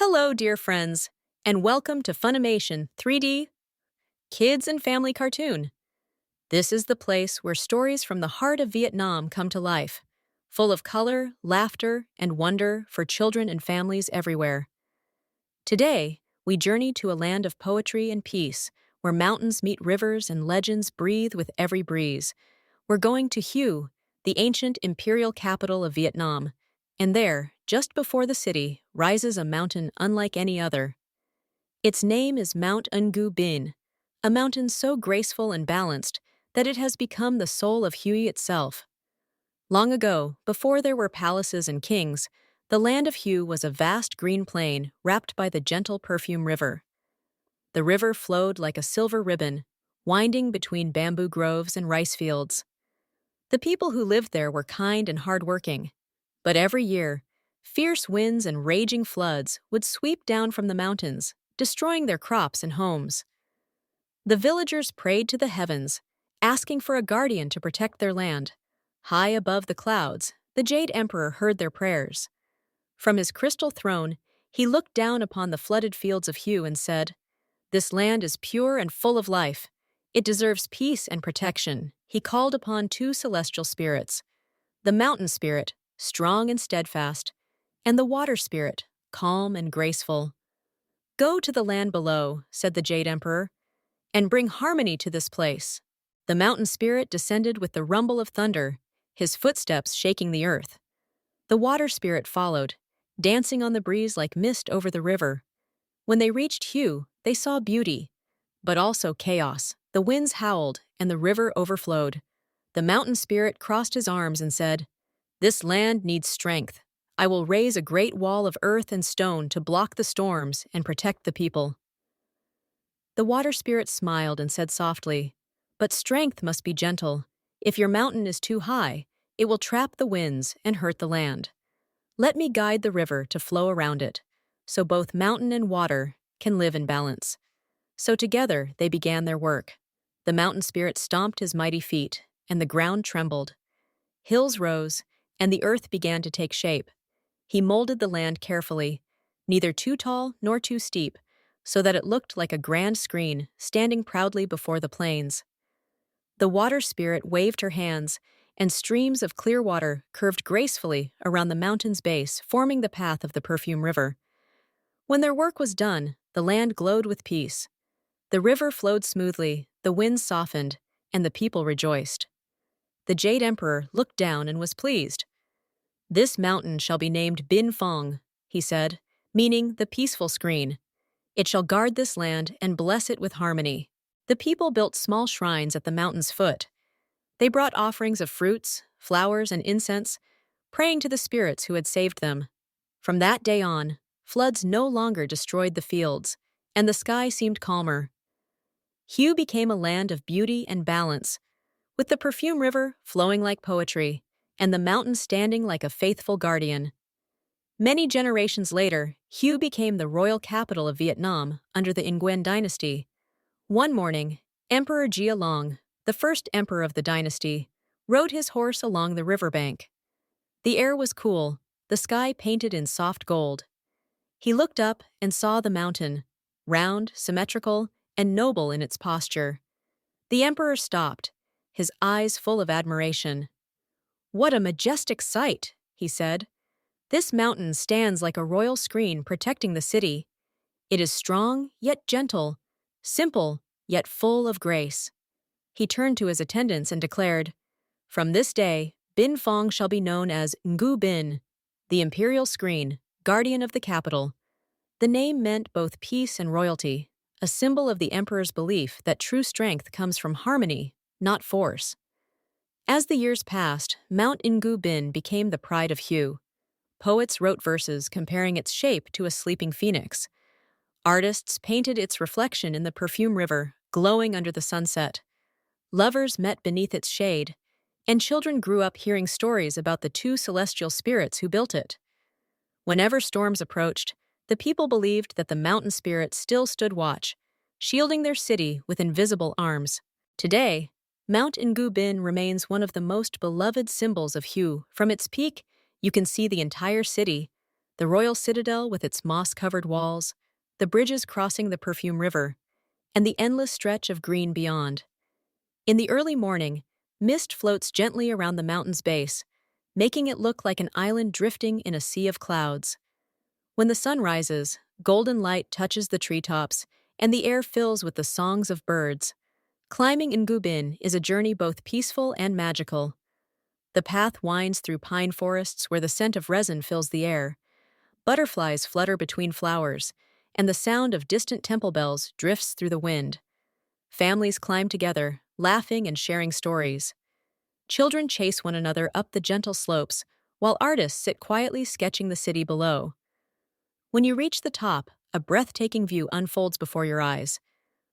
Hello, dear friends, and welcome to Funimation 3D Kids and Family Cartoon. This is the place where stories from the heart of Vietnam come to life, full of color, laughter, and wonder for children and families everywhere. Today, we journey to a land of poetry and peace, where mountains meet rivers and legends breathe with every breeze. We're going to Hue, the ancient imperial capital of Vietnam, and there, just before the city, rises a mountain unlike any other. Its name is Mount Ngu Binh, a mountain so graceful and balanced that it has become the soul of Hue itself. Long ago, before there were palaces and kings, the land of Hue was a vast green plain wrapped by the gentle perfume river. The river flowed like a silver ribbon, winding between bamboo groves and rice fields. The people who lived there were kind and hardworking, but every year, fierce winds and raging floods would sweep down from the mountains, destroying their crops and homes. The villagers prayed to the heavens, asking for a guardian to protect their land. High above the clouds, the Jade Emperor heard their prayers. From his crystal throne, he looked down upon the flooded fields of Hue and said, "This land is pure and full of life. It deserves peace and protection." He called upon two celestial spirits, the mountain spirit, strong and steadfast, and the water spirit, calm and graceful. "Go to the land below," said the Jade Emperor, "and bring harmony to this place." The mountain spirit descended with the rumble of thunder, his footsteps shaking the earth. The water spirit followed, dancing on the breeze like mist over the river. When they reached Hue, they saw beauty, but also chaos. The winds howled, and the river overflowed. The mountain spirit crossed his arms and said, "This land needs strength. I will raise a great wall of earth and stone to block the storms and protect the people." The water spirit smiled and said softly, "But strength must be gentle. If your mountain is too high, it will trap the winds and hurt the land. Let me guide the river to flow around it, so both mountain and water can live in balance." So together they began their work. The mountain spirit stomped his mighty feet, and the ground trembled. Hills rose, and the earth began to take shape. He molded the land carefully, neither too tall nor too steep, so that it looked like a grand screen standing proudly before the plains. The water spirit waved her hands, and streams of clear water curved gracefully around the mountain's base, forming the path of the perfume river. When their work was done, the land glowed with peace. The river flowed smoothly, the winds softened, and the people rejoiced. The Jade Emperor looked down and was pleased. "This mountain shall be named Bin Phong," he said, meaning the peaceful screen. "It shall guard this land and bless it with harmony." The people built small shrines at the mountain's foot. They brought offerings of fruits, flowers, and incense, praying to the spirits who had saved them. From that day on, floods no longer destroyed the fields, and the sky seemed calmer. Hue became a land of beauty and balance, with the perfume river flowing like poetry, and the mountain standing like a faithful guardian. Many generations later, Hue became the royal capital of Vietnam under the Nguyen dynasty. One morning, Emperor Gia Long, the first emperor of the dynasty, rode his horse along the riverbank. The air was cool, the sky painted in soft gold. He looked up and saw the mountain, round, symmetrical, and noble in its posture. The emperor stopped, his eyes full of admiration. "What a majestic sight," he said. "This mountain stands like a royal screen protecting the city. It is strong, yet gentle, simple, yet full of grace." He turned to his attendants and declared, "From this day, Bin Phong shall be known as Ngu Binh, the imperial screen, guardian of the capital." The name meant both peace and royalty, a symbol of the emperor's belief that true strength comes from harmony, not force. As the years passed, Mount Ngu Binh became the pride of Hue. Poets wrote verses comparing its shape to a sleeping phoenix. Artists painted its reflection in the perfume river, glowing under the sunset. Lovers met beneath its shade, and children grew up hearing stories about the two celestial spirits who built it. Whenever storms approached, the people believed that the mountain spirit still stood watch, shielding their city with invisible arms. Today, Mount Ngu Binh remains one of the most beloved symbols of Hue. From its peak, you can see the entire city, the royal citadel with its moss-covered walls, the bridges crossing the Perfume River, and the endless stretch of green beyond. In the early morning, mist floats gently around the mountain's base, making it look like an island drifting in a sea of clouds. When the sun rises, golden light touches the treetops, and the air fills with the songs of birds. Climbing Ngu Binh is a journey both peaceful and magical. The path winds through pine forests where the scent of resin fills the air. Butterflies flutter between flowers, and the sound of distant temple bells drifts through the wind. Families climb together, laughing and sharing stories. Children chase one another up the gentle slopes, while artists sit quietly sketching the city below. When you reach the top, a breathtaking view unfolds before your eyes.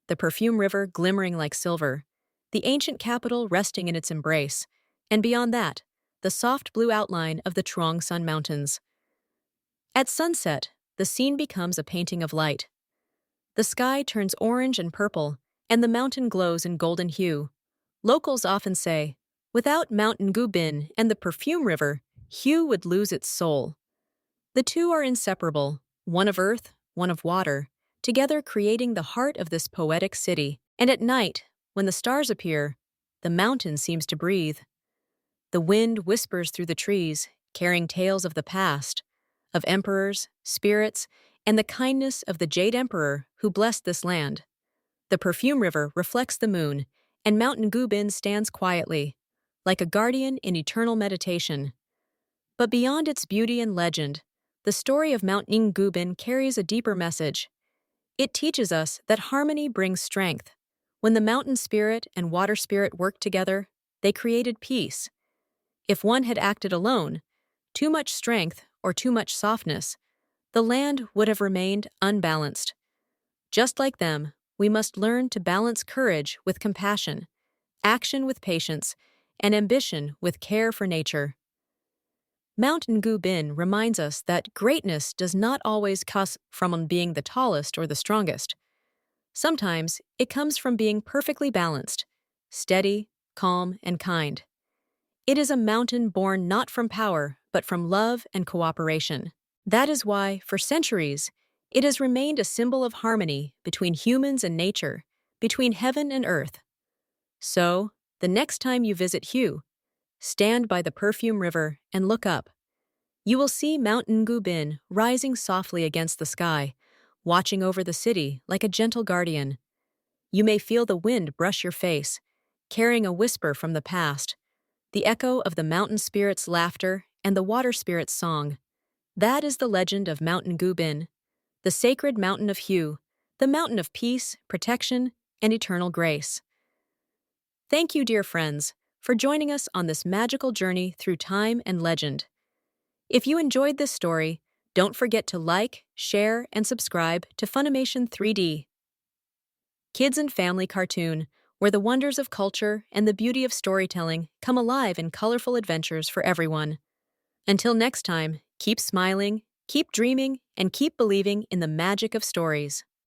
The Perfume River glimmering like silver, the ancient capital resting in its embrace, and beyond that, the soft blue outline of the Truong Sun Mountains. At sunset, the scene becomes a painting of light. The sky turns orange and purple, and the mountain glows in golden hue. Locals often say, without Mount Ngu Binh and the Perfume River, Hue would lose its soul. The two are inseparable, one of earth, one of water, together creating the heart of this poetic city. And at night, when the stars appear, the mountain seems to breathe. The wind whispers through the trees, carrying tales of the past, of emperors, spirits, and the kindness of the Jade Emperor who blessed this land. The Perfume River reflects the moon, and Mount Ngu Binh stands quietly, like a guardian in eternal meditation. But beyond its beauty and legend, the story of Mount Ngu Binh carries a deeper message. It teaches us that harmony brings strength. When the mountain spirit and water spirit worked together, they created peace. If one had acted alone, too much strength or too much softness, the land would have remained unbalanced. Just like them, we must learn to balance courage with compassion, action with patience, and ambition with care for nature. Mount Ngu Binh reminds us that greatness does not always come from being the tallest or the strongest. Sometimes it comes from being perfectly balanced, steady, calm, and kind. It is a mountain born not from power, but from love and cooperation. That is why, for centuries, it has remained a symbol of harmony between humans and nature, between heaven and earth. So, the next time you visit Hue, stand by the Perfume River and look up. You will see Mount Ngu Binh rising softly against the sky, watching over the city like a gentle guardian. You may feel the wind brush your face, carrying a whisper from the past, the echo of the mountain spirit's laughter and the water spirit's song. That is the legend of Mount Ngu Binh, the sacred mountain of Hue, the mountain of peace, protection, and eternal grace. Thank you, dear friends, for joining us on this magical journey through time and legend. If you enjoyed this story, don't forget to like, share, and subscribe to Funimation 3D. Kids and Family Cartoon, where the wonders of culture and the beauty of storytelling come alive in colorful adventures for everyone. Until next time, keep smiling, keep dreaming, and keep believing in the magic of stories.